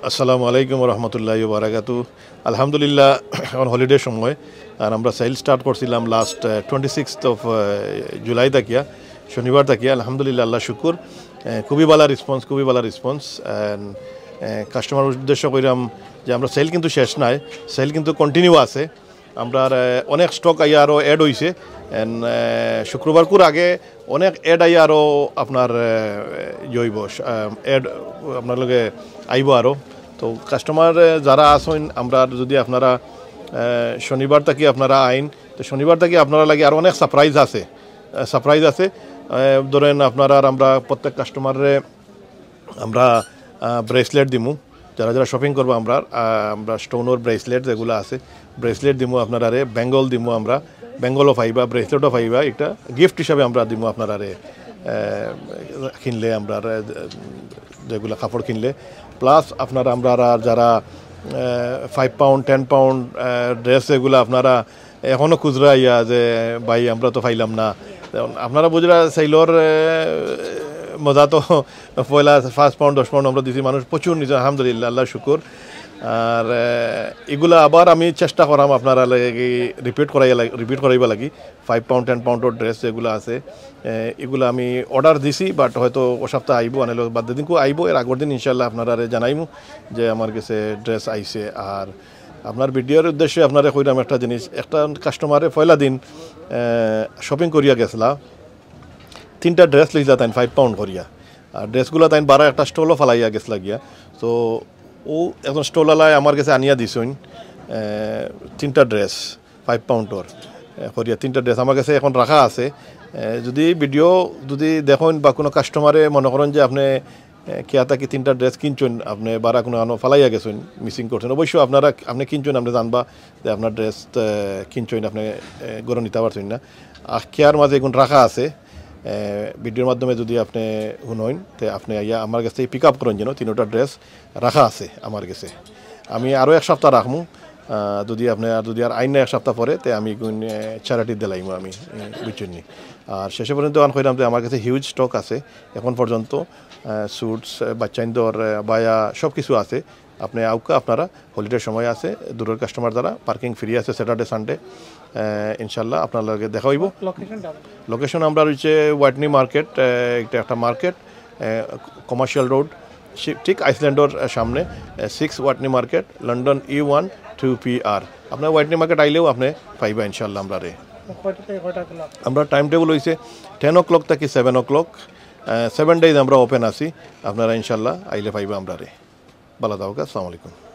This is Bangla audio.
আসসালামু আলাইকুম রহমতুল্লাহি ওয়া বারাকাতুহু। আলহামদুলিল্লাহ, এখন হলিডে সময় আর আমরা সেল স্টার্ট করছিলাম লাস্ট 26th অফ জুলাই তাকিয়া, শনিবার তাকিয়া। আলহামদুলিল্লাহ, আল্লাহ শুকুর, খুবই ভালো রেসপন্স। কাস্টমার উদ্দেশ্য কইরাম যে আমরা সেল কিন্তু শেষ নাই, সেল কিন্তু কন্টিনিউ আছে। আমরা অনেক স্টক আইয়া আরও অ্যাড হয়েছে। শুক্রবার কুর আগে অনেক অ্যাড আইয়া আরও আপনার জৈব অ্যাড আপনার লগে আইব আরও। তো কাস্টমার যারা আসেন, আমরা যদি আপনারা শনিবার থাকি আপনারা আইন, তো শনিবার থাকি আপনারা লাগে আর অনেক সারপ্রাইজ আছে। ধরেন আপনারা আমরা প্রত্যেক কাস্টমারে আমরা ব্রেসলেট দিমু, যারা শপিং করবো আমরা স্টোনোর ব্রেসলেট যেগুলো আছে, ব্রেসলেট দিমু আপনারা বেঙ্গল দিমু, আমরা বেঙ্গলও পাইবা, ব্রেসলেটও পাইবা। এটা গিফট হিসাবে আমরা দিমু আপনারা কিনলে, আমরা যেগুলো কাপড় কিনলে। প্লাস আপনারা আমরা যারা 5 পাউন্ড 10 পাউন্ড ড্রেস এগুলো আপনারা এখনও খুচরা ইয়া যে ভাই আমরা তো পাইলাম না, আপনারা বুঝরা সেইলর মজা তো পয়লা 5 পাউন্ড 10 পাউন্ড আমরা দিছি, মানুষ প্রচুর নিচে, আলহামদুলিল্লাহ, আল্লাহ শুকুর। আর এগুলা আবার আমি চেষ্টা করাম আপনারা রিপিট করাইবা লাগি। 5 পাউন্ড 10 পাউন্ডের ড্রেস যেগুলো আছে, এগুলো আমি অর্ডার দিছি, বাট হয়তো ও সপ্তাহ আইব, আনাইলে বাদ দিনকু আইব। এর আগের দিন ইনশাল্লাহ আপনারা জানাইমু যে আমার কাছে ড্রেস আইছে। আর আপনার ভিডিওর উদ্দেশ্যে আপনারা কইরাম একটা জিনিস, একটা কাস্টমারে পয়লা দিন শপিং করিয়া গেছিলা, 3টা ড্রেস লইলা তাই 5 পাউন্ড করিয়া, আর ড্রেসগুলো তাই 12 একটা স্টলও ফালাইয়া গেছিলা গিয়া। তো ও এখন স্টলালায় আমার কাছে আনিয়া দিছইন 3টা ড্রেস 5 পাউন্ডর করিয়া, 3টা ড্রেস আমার কাছে এখন রাখা আছে। যদি ভিডিও যদি দেখেন বা কোনো কাস্টমারে মনে করেন যে আপনি কেয়াতা কি 3টা ড্রেস কিনছেন, আপনি বারা কোনো আনো ফালাইয়া গেছেন, মিসিং করছেন, অবশ্যই আপনি কিনছেন, আপনি জানবা যে আপনার ড্রেস কিনছেন, আপনি গড়ে নিতে পারছেন না। আর কেয়ার মাঝে এখন রাখা আছে, ভিডিওর মাধ্যমে যদি আপনি শুনেন, তো আপনি আইয়া আমার কাছে পিক আপ করেন, যেন 3টা ড্রেস রাখা আছে আমার কাছে। আমি আরও 1 সপ্তাহ রাখবো, যদি আর আইন না 1 সপ্তাহ পরে, তো আমি চ্যারিটি দিলাইমু আমি, বুঝছেন নি। আর শেষে পর্যন্ত আমি কইলাম যে আমার কাছে হিউজ স্টক আছে এখন পর্যন্ত, স্যুটস, বাচ্চাইন্দর, বায়া সব কিছু আছে। আপনি আপনারা হলিডের সময় আছে, দূরের কাস্টমার দ্বারা পার্কিং ফ্রি আছে স্যাটারডে সানডে, ইনশাল্লাহ আপনার লগে দেখা হইব। লোকেশন আমরা রয়েছে ওয়াটনি মার্কেট, একটা মার্কেট, কমার্শিয়াল রোড, ঠিক আইসল্যান্ডের সামনে, 6 Watney market, London E1 2PR। আপনার ওয়াটনি মার্কেট আইলেও আপনি পাইবা ইনশাল্লাহ। আমরা টাইম টেবিল হয়েছে 10 o'clock থেকে 7 o'clock, 7 days আমরা ওপেন আছি। আপনারা ইনশাল্লাহ আইলে পাইবা আমরা। ভালো থাকুক, আসসালামু আলাইকুম।